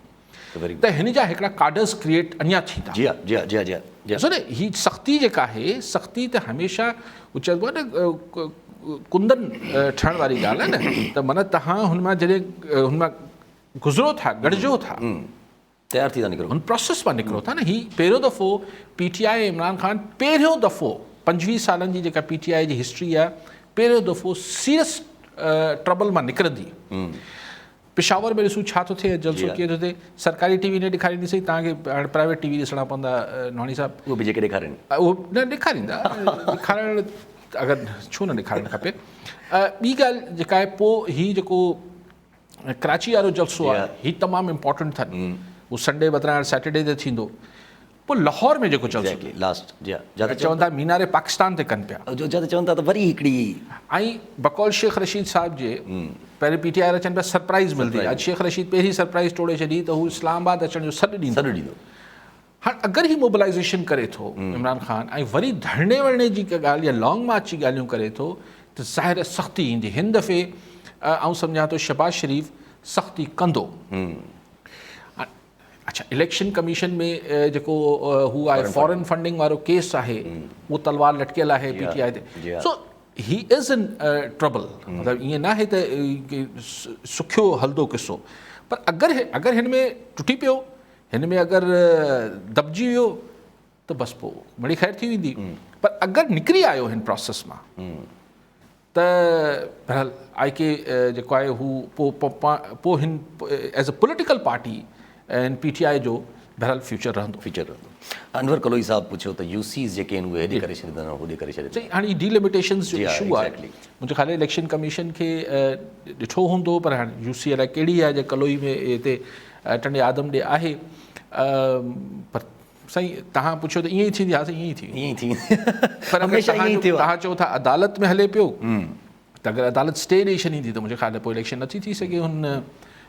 त हिन जा हिकिड़ा कार्डर्स क्रिएट अञा थींदा जी हा जी हा जी हा जी हा ॾिसो न हीअ सख़्ती जेका आहे सख़्ती त हमेशह उहो चइबो आहे न कुंदन ठहण वारी ॻाल्हि आहे न त माना तव्हां हुन मां जॾहिं हुन मां गुज़रो था गॾिजो था तयारु थी था निकिरो हुन प्रोसेस मां निकिरो था न हीउ पहिरियों दफ़ो PTI इमरान ख़ान पहिरियों दफ़ो 25 सालनि जी जेका PTI जी हिस्ट्री आहे पहिरियों दफ़ो सीरियस ट्रबल मां निकिरंदी पेशावर में ॾिसूं छा थो थिए, जलसो कीअं थो थिए। सरकारी टीवी न ॾेखारींदी, तव्हांखे हाणे प्राइवेट टीवी ॾिसणा पवंदा नवाणी साहब। उहो बि जेके ॾेखारनि उहो न ॾेखारींदा, ॾेखारणु अगरि छो न ॾेखारणु खपे। ॿी ॻाल्हि जेका आहे, पोइ हीउ जेको कराची वारो जलसो आहे हीउ तमामु इम्पोर्टेंट अथनि। उहो संडे बदिरां सैटरडे ते थींदो। पोइ लाहौर में जेको जलसो लास्ट चवनि था मीनारे पाकिस्तान ते कनि पिया, जिते चवनि था त वरी हिकिड़ी ऐं बकौल शेख रशीद साहिब जे पहिरीं PTI वारा चवनि पिया सरप्राइज़ मिलंदी। अॼु शेख रशीद पहिरीं सरप्राइज़ तोड़े छॾी त हू इस्लामाबाद अचण जो सॾु ॾींदो। हाणे अगरि ही मोबिलाइज़ेशन करे थो इमरान ख़ान ऐं वरी धरणे वरणे जी ॻाल्हि या लॉन्ग मार्च जी ॻाल्हियूं करे थो त ज़ाहिर सख़्ती ईंदी। हिन दफ़े आउं सम्झां थो शहबाज शरीफ़ सख़्ती कंदो। अच्छा, इलेक्शन कमीशन में जेको हू आहे फॉरेन फंडिंग वारो केस आहे, उहो तलवार लटकियल आहे PTI ते। सो ही इज़ इन ट्रबल। मतिलबु ईअं न आहे त सुखियो हलंदो किसो, पर अगरि हिन में टुटी पियो, हिन में अगरि दॿिजी वियो त बसि पोइ मिड़ी ख़ैर थी वेंदी। पर अगरि निकिरी आयो हिन प्रोसेस मां त बहरहाल IK जेको आहे हू पोइ हिन एज़ अ पॉलिटिकल पार्टी ऐं PTI जो बहरहाल फ्यूचर रहंदो। अनवर कलोई साहब पुछियो त UCs जेके आहिनि उहे हेॾे करे छॾींदा आहिनि, होॾे करे छॾींदा आहिनि। हाणे डिलिमिटेशंस जो इशू आहे, मुंहिंजे ख़्याल इलेक्शन कमीशन खे ॾिठो हूंदो, पर हाणे UC अलाए कहिड़ी आहे जे कलोई में हिते टंडे आदम ॾे आहे। पर साईं तव्हां पुछियो त ईअं ई थींदी, हा साईं ईअं ई थी। पर तव्हां चओ था अदालत में हले पियो, त अगरि अदालत स्टे ॾेई छॾींदी त मुंहिंजे ख़्याल पोइ इलेक्शन नथी थी सघे हुन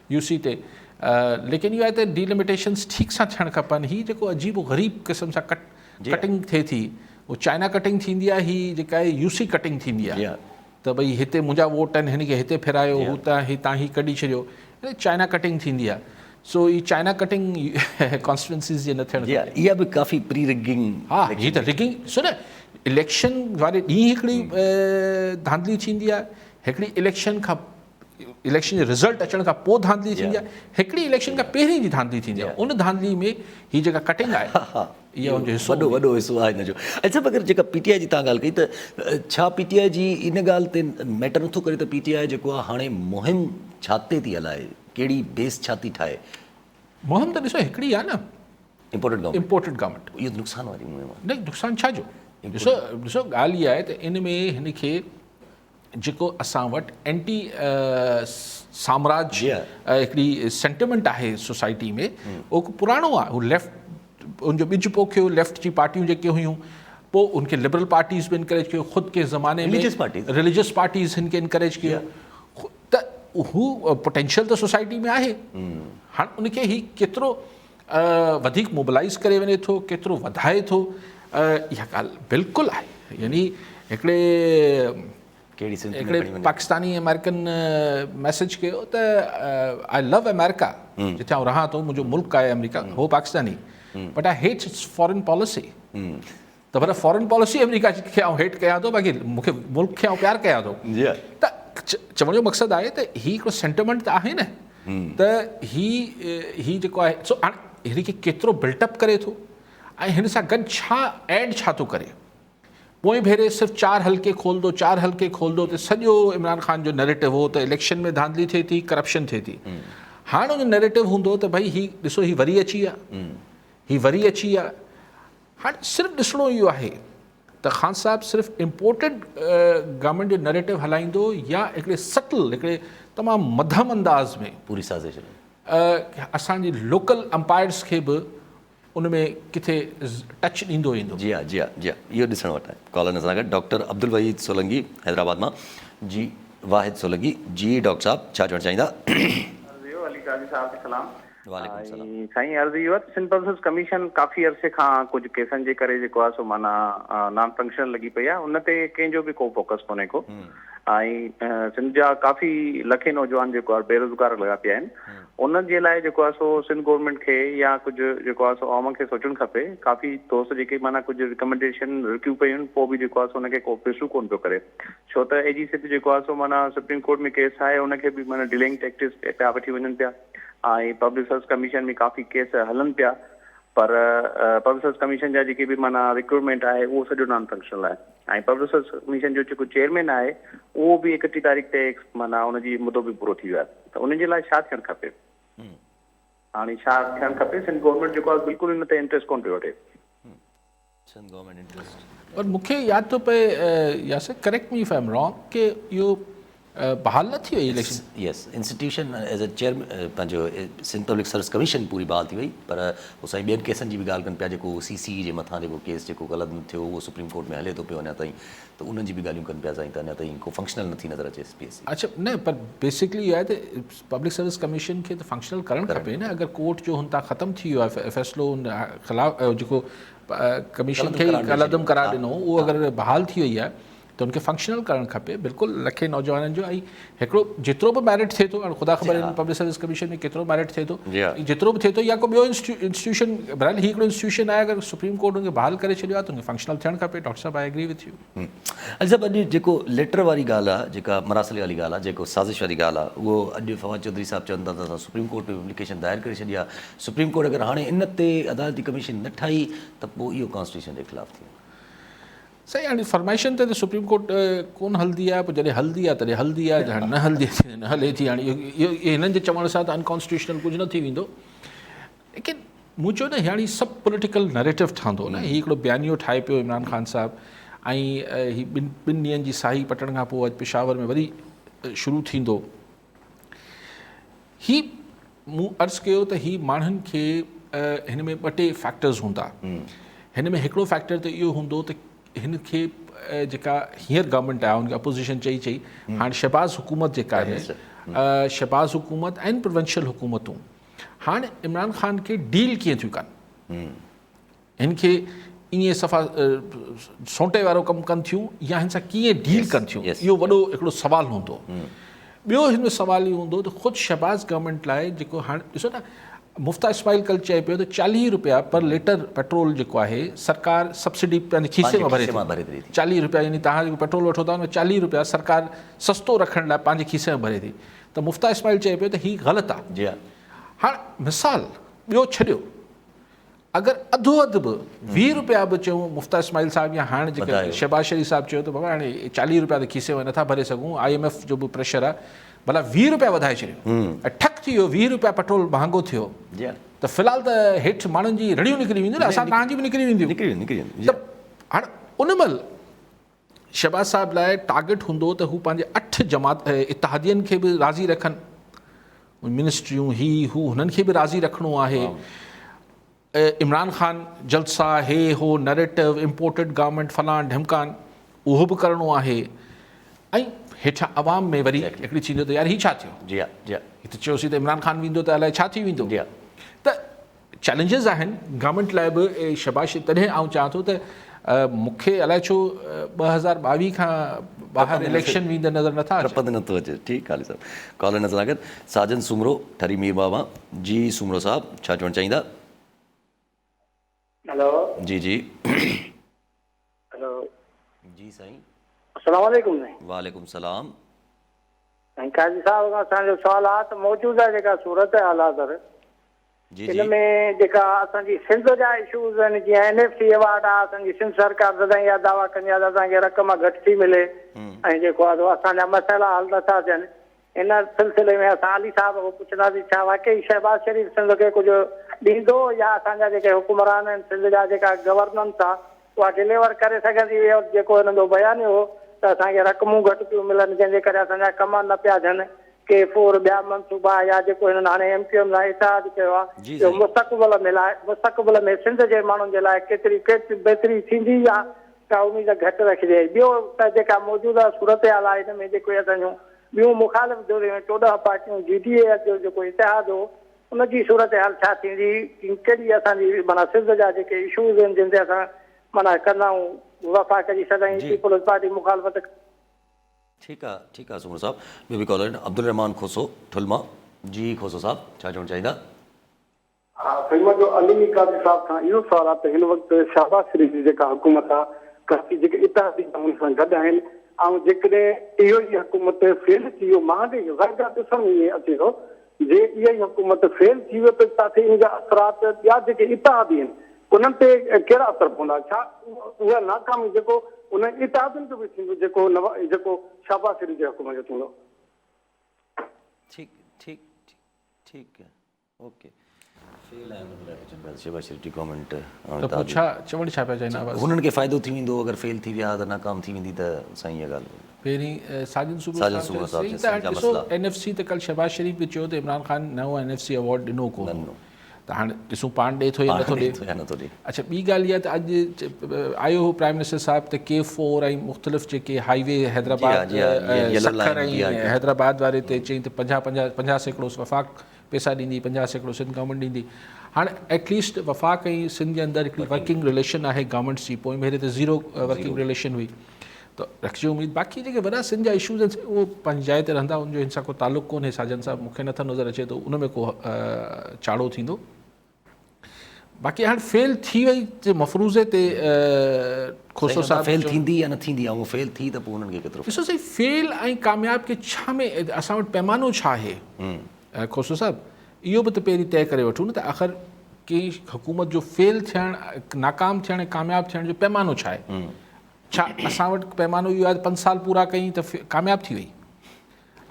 UC ते। लेकिन इहो आहे त डिलिमिटेशंस ठीक सां थियणु खपनि। हीउ जेको अजीब ग़रीब क़िस्म सां कटिंग थिए थी, उहो चाइना कटिंग थींदी आहे, हीअ जेका आहे UC कटिंग थींदी आहे। त भई हिते मुंहिंजा वोट आहिनि, हिन खे हिते फिरायो, हू तव्हां हीअ कढी छॾियो, चाइना कटिंग थींदी आहे। सो हीअ चाइना कटिंग कॉन्स्टिट्यूंसीज़ जे न थियणु इहा बि काफ़ी प्री रिगिंग। हा, हीअ त रिगिंग सो न इलेक्शन वारे ॾींहुं हिकिड़ी धांधली थींदी आहे, हिकिड़ी इलेक्शन जो रिज़ल्ट अचण खां पोइ धांधली थींदी आहे, हिकिड़ी इलेक्शन खां पहिरीं जी धांधली थींदी आहे। उन धांधली में हीअ जेका कटिंग आहे इहा हुनजो हिसो वॾो हिसो आहे हिनजो। अच्छा, अगरि जेका PTI जी तव्हां ॻाल्हि कई त छा PTI जी इन ॻाल्हि ते मैटर नथो करे त PTI जेको आहे हाणे मुहिम छा ते थी हलाए, कहिड़ी बेस छा थी ठाहे? मुहिम त ॾिसो हिकिड़ी आहे न, इम्पोर्टेड गवर्नमेंट। इहो नुक़सान वारी मुहिम आहे। न नुक़सानु छा जो? ॾिसो ॻाल्हि इहा आहे त इन में हिन खे जेको असां वटि एंटी साम्राज्य हिकिड़ी सेंटिमेंट आहे सोसाइटी में, उहो पुराणो आहे। हू लेफ्ट उनजो ॿिज पोखियो, लेफ्ट जी पार्टियूं जेके हुयूं, पोइ उनखे लिबरल पार्टीज़ बि इनकरेज कयो, ख़ुदि के ज़माने में रिलीजियस पार्टीज़ हिन खे इनकरेज कयो। त हू पोटेंशियल त सोसाइटी में आहे। हाणे उनखे ही केतिरो वधीक मोबिलाइज़ करे वञे थो, केतिरो वधाए थो, इहा ॻाल्हि बिल्कुलु आहे। यानी हिकिड़े पाकिस्तानी अमेरिकन मैसेज कयो त आई लव अमेरिका, जिथे आउं रहां थो, मुंहिंजो मुल्क आहे अमेरिका, हो Pakistani, but I hate it's foreign policy. त पर फॉरेन पॉलिसी अमेरिका खे आउं हेट कयां थो, बाक़ी मूंखे मुल्क खे आउं प्यारु कयां थो। त चवण जो मक़सदु आहे त हीअ हिकिड़ो सेंटिमेंट त आहे न, त ही जेको आहे सो हाणे हिन खे केतिरो बिल्टअप करे थो ऐं हिन सां गॾु छा थो करे। पोइ भेरे सिर्फ़ु 4 हल्के खोलंदो त सॼो इमरान ख़ान जो नैरेटिव हो त इलेक्शन में धांधली थिए थी, करप्शन थिए थी। हाणे उन नैरेटिव हूंदो त भई हीउ ॾिसो हीउ वरी अची आहे। हाणे सिर्फ़ु ॾिसणो इहो आहे त ख़ान साहब सिर्फ़ु इम्पोर्टेड गवर्नमेंट जो नैरेटिव हलाईंदो या हिकिड़े सटल, हिकिड़े तमामु मध्यम अंदाज़ में पूरी साज़िश असांजी लोकल अंपायर्स खे बि उन में किथे टच ॾींदो ईंदो। जी हा, इहो ॾिसण वटि आहे। कॉलर सां गॾु डॉक्टर अब्दुल वहीद सोलंकी हैदराबाद मां। जी वाहिद सोलंकी जी डॉक्टर साहब छा चवणु चाहींदा? साईं अर्ज़ु इहो आहे त सिंध प्रोसेस कमीशन काफ़ी अरसे खां कुझु केसनि जे करे जेको आहे सो माना नॉन फंक्शनल लॻी पई आहे, उन ते कंहिंजो बि को फोकस कोन्हे को। ऐं सिंध जा काफ़ी लखे नौजवान जेको आहे बेरोज़गार लॻा पिया आहिनि। उन जे लाइ जेको आहे सो सिंध गवर्नमेंट खे या कुझु जेको आहे सो आवाम खे सोचणु खपे। काफ़ी दोस्त जेके माना कुझु रिकमेंडेशन रखियूं पियूं आहिनि, पोइ बि जेको आहे सो हुनखे को पिसू कोन पियो करे, छो त AG सिंध जेको आहे सो माना सुप्रीम कोर्ट में केस आहे, उनखे बि माना डिलेइंग टैक्टिक्स पिया वठी वञनि पिया। ऐं पब्लिक सर्विस कमीशन में काफ़ी केस हलनि पिया। पर पब्लिक सर्विस कमीशन जा जेके बि माना रिक्रूटमेंट आहे उहो सॼो नॉन फंक्शनल आहे ऐं पब्लिक सर्विस कमीशन जो जेको चेयरमैन आहे उहो बि 31 तारीख़ ते माना हुनजी मुदो बि पूरो थी वियो आहे त उन जे लाइ छा थियणु खपे हाणे छा थियणु खपे सिंध गवर्नमेंट जेको आहे बिल्कुलु हिन ते इंट्रस्ट कोन पियो वठे सिंध गवर्नमेंट इंट्रस्ट और मूंखे यादि थो पए Yasir correct me if I am wrong कि इहो बहाल न थी वई election Yes institution as a chairman पंहिंजो सिंध पब्लिक सर्विस कमीशन पूरी बहाल थी वई पर उहो साईं ॿियनि केसनि जी बि ॻाल्हि कनि पिया जेको CC जे मथां जेको केस जेको ग़लति थियो उहो सुप्रीम कोर्ट में हले थो पियो अञा ताईं त उन्हनि जी बि ॻाल्हियूं कनि पिया साईं त अञा ताईं को फंक्शनल नथी नज़र अचे SPSC अच्छा न पर बेसिकली इहो आहे त पब्लिक सर्विस कमीशन खे त फंक्शनल करणु खपे न अगरि कोर्ट जो हुन तां ख़तमु थी वियो आहे फ़ैसिलो हुन ख़िलाफ़ु जेको कमीशन खे कलदम करार ॾिनो उहो अगरि बहाल थी वई आहे त उनखे फंक्शनल करणु खपे बिल्कुलु लखे नौजवाननि जो ऐं हिकिड़ो जेतिरो बि मेरिट थिए थो हाणे ख़ुदा ख़बर पब्लिक सर्विस कमीशन में केतिरो मेरिट थिए थो जेतिरो बि थिए थो या को ॿियो इंस्टीट्यूशन बहरहाल हीउ हिकिड़ो इंस्टीट्यूशन आहे अगरि सुप्रीम कोर्ट हुनखे बहाल करे छॾियो आहे त हुनखे फंक्शनल थियणु खपे डॉक्टर साहिबु आई एग्री विथ यू अच्छा अॼु जेको लेटर वारी ॻाल्हि आहे जेका मरासले वारी ॻाल्हि आहे जेको साज़िश वारी ॻाल्हि आहे उहो अॼु फवाद चौधरी साहिबु चवनि था त असां सुप्रीम कोर्ट में एप्लीकेशन दायर करे छॾी आहे सुप्रीम कोर्ट अगरि हाणे इन ते अदालती कमीशन न ठाही त पोइ इहो कॉन्स्टिट्यूशन जे ख़िलाफ़ु थी सही हाणे फरमाइशन ते त सुप्रीम कोर्ट कोन हलंदी आहे पोइ जॾहिं हलंदी आहे तॾहिं हलंदी आहे हाणे न हलंदी आहे न हले थी हाणे इहो हिननि जे चवण सां त अनकॉन्स्टिट्यूशनल कुझु न थी वेंदो लेकिन मूं चयो न हाणे सभु पॉलिटिकल नैरेटिव ठहंदो न हीउ हिकिड़ो बयानियो ठाहे पियो इमरान ख़ान साहिबु ऐं हीउ ॿिनि ॾींहंनि जी साही पटण खां पोइ अॼु पेशावर में वरी शुरू थींदो हीउ मूं अर्ज़ु कयो त हीउ माण्हुनि खे हिन में ॿ टे फैक्टर्स हूंदा हिन में हिकिड़ो फैक्टर त इहो हूंदो त हिन खे जेका हींअर गवर्नमेंट आहे हुनखे अपोज़िशन चई हाणे शहबाज़ हुकूमत जेका आहे शहबाज़ हुकूमत ऐं प्रोविंशियल हुकूमतूं हाणे इमरान ख़ान खे डील कीअं थियूं कनि हिन खे ईअं सफ़ा सोंटे वारो कमु कनि थियूं या हिन सां कीअं डील कनि थियूं इहो वॾो हिकिड़ो सुवालु हूंदो ॿियो हिन में सुवालु इहो हूंदो त ख़ुदि शहबाज़ गवर्नमेंट लाइ जेको हाणे ॾिसो न मुफ्ता इस्माइल कल चए पियो त 40 रुपया पर लीटर पेट्रोल जेको आहे सरकार सब्सिडी पंहिंजे खीसे मां भरे थी 40 रुपया यानी तव्हां जेको पेट्रोल वठो था हुन 40 रुपया सरकार सस्तो रखण लाइ पंहिंजे खीसे में भरे थी त मुफ्ता इस्माइल चए पियो त हीउ ग़लति आहे हाणे मिसाल ॿियो छॾियो अगरि अधो अधु बि 20 रुपया बि चयूं मुफ्ता इस्माइल साहिबु या हाणे जेके शहबाज़ शरीफ़ साहिबु चयो त बाबा हाणे 40 रुपया त खीसे में नथा भरे सघूं IMF जो बि प्रेशर आहे भला 20 रुपया वधाए छॾियो ऐं ठक थी वियो 20 रुपया पेट्रोल महांगो थियो त फ़िलहालु त हेठि माण्हुनि जी रड़ियूं निकिरी वेंदियूं न असां तव्हांजी बि निकिरी वेंदियूं त हाणे उन महिल शहबाज़ साहिब लाइ टारगेट हूंदो त हू पंहिंजे 8 जमात इतिहादियुनि खे बि राज़ी रखनि मिनिस्ट्रियूं हू हुननि खे बि राज़ी रखिणो आहे इमरान ख़ान जलसा हे हो नैरेटिव इम्पोर्टेड गवर्नमेंट फलान ढिमकान उहो बि करिणो आहे ऐं हेठां अवाम में वरी हिकिड़ी थींदो त यार हीउ छा थियो हिते चयोसीं त इमरान ख़ान वेंदो त अलाए छा थी वेंदो त चैलेंजिस आहिनि गवर्नमेंट लाइ बि शहबाज़ तॾहिं आउं चाहियां थो त मूंखे अलाए छो 2022 खां ॿाहिरि इलेक्शन वेंदे नज़र नथा नथो अचे ठीकु आहे साहिबु कॉलर नज़र लागत साजन सुमरो ठरी मीर बाबा जी सुमरो साहिबु छा चवणु चाहींदा हेलो जी जी हेलो जी साईं अस्सलाम वालेकुम वालेकुम सलाम साईं काज़ी साहिब खां असांजो सुवालु आहे त मौजूदा जेका सूरत हालात इन में जेका असांजी सिंध जा इशूज़ आहिनि जीअं NFC अवार्ड आहे असांजी सिंध सरकार सदाईं इहा दावा कंदी आहे त असांखे रक़म घटि थी मिले ऐं जेको आहे असांजा मसइला हल नथा थियनि इन सिलसिले में असां अली साहिब पुछंदासीं छा वाकई शहबाज़ शरीफ़ सिंध खे कुझु ॾींदो या असांजा जेके हुकुमरान आहिनि सिंध जा जेका गवर्नेंस आहे उहा डिलीवर करे सघंदी जेको हिन जो बयानु हो त असांखे रक़मूं घटि थियूं मिलनि जंहिंजे करे असांजा कम न पिया थियनि के फोर ॿिया मनसूबा या जेको हिननि हाणे MQM लाइ इतिहाद कयो आहे जो मुस्तक़बिल में सिंध जे माण्हुनि जे लाइ केतिरी बहितरी थींदी या का उमेद घटि रखिजे ॿियो त जेका मौजूदा सूरत हाल आहे हिन में जेको असांजूं ॿियूं मुखालिफ़ दौरे में 14 पार्टियूं GDA जो जेको इतिहाद हो उनजी सूरत हाल छा थींदी कहिड़ी असांजी माना सिंध जा जेके इशूज़ आहिनि जिन ते असां माना कंदा आहियूं वफ़ाक़ जी सदाईं पीपल्स पार्टी मुखालफ़त ठीकु आहे सुमर साहिबु ॿियो बि कॉलर अब्दुल रहमान खोसो ठुलमा जी खोसो साहिबु छा चवणु चाहींदा हा साईं मुंहिंजो अली काज़ी साहिब खां इहो सुवालु आहे त हिन वक़्तु शहबाज़ शरीफ़ जी जेका हुकूमत आहे काफ़ी जेके इतिहादी हुन सां गॾु आहिनि ऐं जेकॾहिं इहो ई हुकूमत फेल थी वियो महांगाई ज़ाइदा ॾिसण में ईअं अचे थो जे इहा ई हुकूमत फेल थी वियो त किथे इन जा असरात ॿिया जेके इतिहादी आहिनि उन्हनि ते कहिड़ा असर पवंदा? छा उहा नाकामी जेको उन इतिहादनि जो बि थींदो जेको शहबाज शरीफ जे हुकूमत जो थींदो? ठीक ठीक ठीक है, ओके। फेल आहे शहबाज शरीफ जी गवर्नमेंट। त पोइ छा चवण छा पिया चाहिनि आवाज़? हुननि खे फ़ाइदो थी वेंदो अगरि फेल थी विया त नाकाम थी वेंदी त साईं इहा ॻाल्हि। पहिरीं साजिद सूबो साजिद सूबो साहब चई चई त ॾिसो NFC त कल्ह शहबाज शरीफ़ बि चयो त इमरान ख़ान नओं NFC अवॉर्ड ॾिनो को, त हाणे ॾिसूं पाण ॾिए थो या नथो ॾिए। अच्छा, ॿी ॻाल्हि इहा त अॼु आयो हो प्राइम मिनिस्टर साहिबु त K4 ऐं मुख़्तलिफ़ जेके हाईवे हैदराबाद सखर ऐं हैदराबाद वारे ते चई त 50% वफ़ाक़ पैसा ॾींदी, 50% सिंध गवर्नमेंट ॾींदी। हाणे एटलीस्ट वफ़ाक़ ऐं सिंध जे अंदरि हिकिड़ी वर्किंग रिलेशन आहे गवर्नमेंट्स जी, पोइ भेरे त ज़ीरो वर्किंग रिलेशन हुई, त रखिजे उमेद। बाक़ी जेके वॾा सिंध जा इशूज़ आहिनि उहो पंहिंजी जाइ ते रहंदा, उनजो हिन सां को तालुक़ु कोन्हे। साजन साहिबु मूंखे नथो नज़र अचे थो उन में को चाड़ो थींदो। बाक़ी हाणे फेल थी वई जे मफ़रूज़े ते खोसो साहिबु फेल थींदी या न थींदी, ऐं फेल थी त पोइ उन्हनि खे केतिरो? ॾिसो साईं, फेल ऐं कामयाब खे छा में असां वटि पैमानो छा आहे? खोसो साहिबु इहो बि त पहिरीं तइ करे वठूं न त आख़िर कंहिं हुकूमत जो फेल थियणु, नाकाम थियणु ऐं कामयाब थियण जो पैमानो छा आहे? छा असां वटि पैमानो इहो आहे 5 साल पूरा कई त कामयाब थी वई,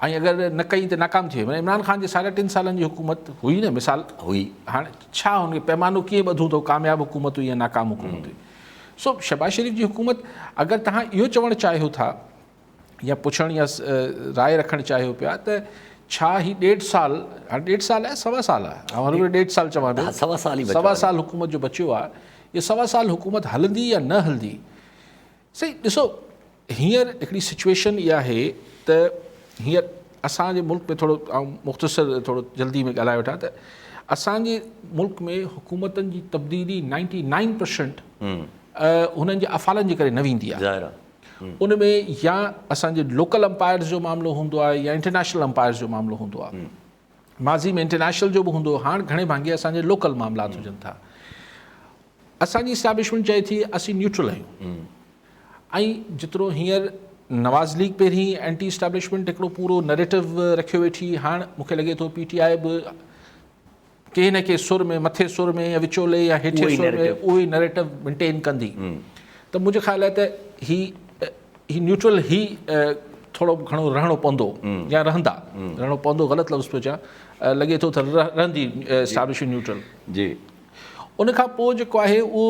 ऐं अगरि न कई त नाकाम थी वई? इमरान ख़ान जे 3.5 सालनि जी हुकूमत हुई न मिसाल हुई। हाणे छा हुनखे पैमानो कीअं ॿधूं अथव, कामयाब हुकूमत हुई या नाकाम हुकूमत हुई? सो शहबाज शरीफ़ जी हुकूमत, अगरि तव्हां इहो चवणु चाहियो था या पुछणु या राय रखणु चाहियो पिया त छा ही 1.5 साल, हाणे 1.5 साल आहे, 1.25 साल आहे, ऐं 1.5 साल चवां पियो, 1.25 साल हुकूमत जो बचियो आहे, इहा 1.25 साल हुकूमत हलंदी या न हलंदी? सही ॾिसो, हींअर हिकिड़ी सिचुएशन इहा आहे त हींअर असांजे मुल्क में थोरो मुख़्तसर थोरो जल्दी में ॻाल्हाए वठां त असांजे मुल्क में हुकूमतनि जी तब्दीली 99% हुननि जे अफ़ालनि जे करे न वेंदी आहे। उन में या असांजे लोकल अंपायर्स जो मामिलो हूंदो आहे या इंटरनेशनल अंपायर्स जो मामिलो हूंदो आहे। माज़ी में इंटरनेशनल जो बि हूंदो, हाणे घणे भाङे असांजे लोकल मामलात हुजनि था। असांजी इस्टेब्लिशमेंट चए थी असीं न्यूट्रल आहियूं, ऐं जेतिरो हींअर नवाज़ लीग पहिरीं एंटी इस्टेब्लिशमेंट हिकिड़ो पूरो नैरेटिव रखियो वेठी, हाणे मूंखे लॻे थो PTI बि कंहिं न कंहिं सुर में, मथे सुर में या विचोले या हेठि सुर में उहो ई नैरेटिव मेंटेन कंदी। त मुंहिंजे ख़्याल आहे त ही न्यूट्रल ही थोरो घणो रहणो पवंदो या रहणो पवंदो, ग़लति लफ़्ज़ पियो चवां, लॻे थो त रहंदी इस्टेब्लिशमेंट न्यूट्रल जी। उन खां पोइ जेको आहे उहो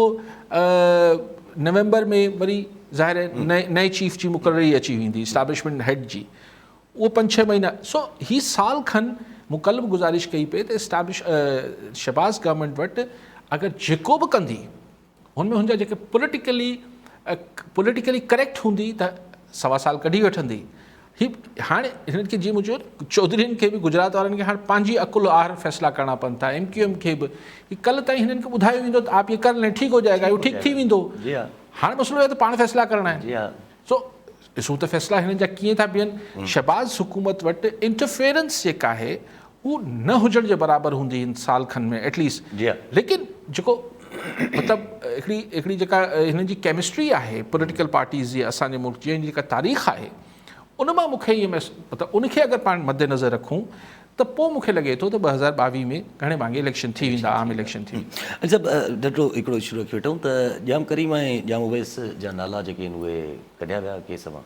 नवंबर में वरी ज़ाहिर आहे नए चीफ जी मुक़ररी अची वेंदी, इस्टेब्लिशमेंट हेड जी, उहो 5-6 महीना। सो ही साल खनि मूं कल्ह बि गुज़ारिश कई पई त शहबाज़ गवर्नमेंट वटि अगरि जेको बि कंदी हुनमें हुनजा जेके पॉलिटिकली करेक्ट हूंदी त 1.25 साल कढी वठंदी। ही हाणे हिननि खे जीअं मुंहिंजो चौधरीनि खे बि, गुजरात वारनि खे हाणे पंहिंजी अकुल आर फ़ैसिला करणा पवनि था। MQM खे बि कल्ह ताईं हिननि खे ॿुधायो वेंदो त आप ये कर लें, ठीक हो जाएगा, इहो ठीक थी वेंदो। हाणे मसइलो आहे त पाण फ़ैसिला करणा आहिनि। सो ॾिसूं त फ़ैसिला हिननि जा कीअं था बीहनि। शहबाज़ हुकूमत वटि इंटरफेरेंस जेका आहे उहो न हुजण जे बराबरि हूंदी हिन साल खनि में एटलीस्ट। लेकिन जेको मतिलबु हिकिड़ी जेका हिननि जी केमिस्ट्री आहे पॉलिटिकल पार्टीज़ जी असांजे मुल्क जी, जेका तारीख़ आहे उन मां मूंखे इहो मतिलबु उनखे अगरि पाण मद्देनज़र रखूं त पोइ मूंखे लॻे थो त 2022 में घणे भाङे इलेक्शन थी वेंदा, आम इलेक्शन थी वेंदा। अच्छा, डॉक्टर हिकिड़ो इशू रखी वठूं त जाम करीम ऐं जाम उवैस जा नाला जेके आहिनि उहे कढिया विया केस मां।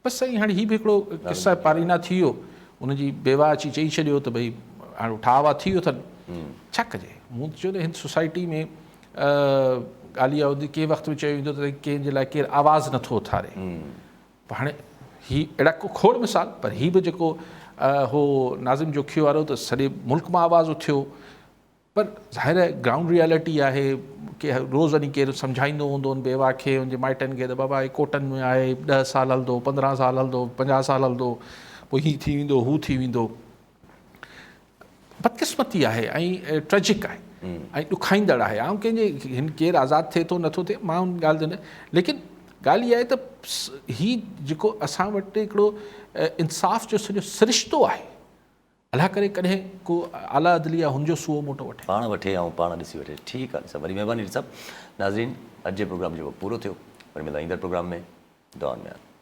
बसि साईं, हाणे हीउ बि हिकिड़ो किस्सा पारीना थी वियो, उनजी बेवा अची चई छॾियो त भई हाणे उठावा थी वियो अथनि, छा कजे। मूं चयो त हिन सोसाइटी में ॻाल्हि इहा हूंदी, कंहिं वक़्तु में चयो वेंदो त कंहिंजे लाइ केरु आवाज़ु नथो उथारे। हाणे हीउ अहिड़ा को खोड़ मिसाल, पर हीउ बि जेको हो नाज़िम जोखी वारो त सॼे मुल्क मां आवाज़ु उथियो, पर ज़ाहिर आहे ग्राउंड रियलिटी आहे की रोज़ वञी केरु सम्झाईंदो हूंदो हुन बेवा खे, हुनजे माइटनि खे त बाबा हे कोटनि में आहे, 10 साल हलंदो, 15 साल हलंदो, 50 साल हलंदो, पोइ हीउ थी वेंदो, हू थी वेंदो। बदकिस्मती आहे ऐं ट्रेजिक आहे ऐं ॾुखाईंदड़ आहे। ऐं कंहिंजे हिन केरु आज़ादु थिए थो नथो थिए, मां हुन ॻाल्हि ते न, लेकिन ॻाल्हि इहा आहे त हीउ जेको असां वटि हिकिड़ो इंसाफ़ जो सॼो सिरिश्तो आहे, अलाह करे कॾहिं को आला अदलिया हुनजो सूओ मोटो वठे, पाण वठे ऐं पाण ॾिसी वठे। ठीकु आहे सभु, वरी महिरबानी सभु नाज़रीन, अॼु जे प्रोग्राम जो पूरो थियो, वरी मिलंदा ईंदड़ प्रोग्राम में। दुआ में।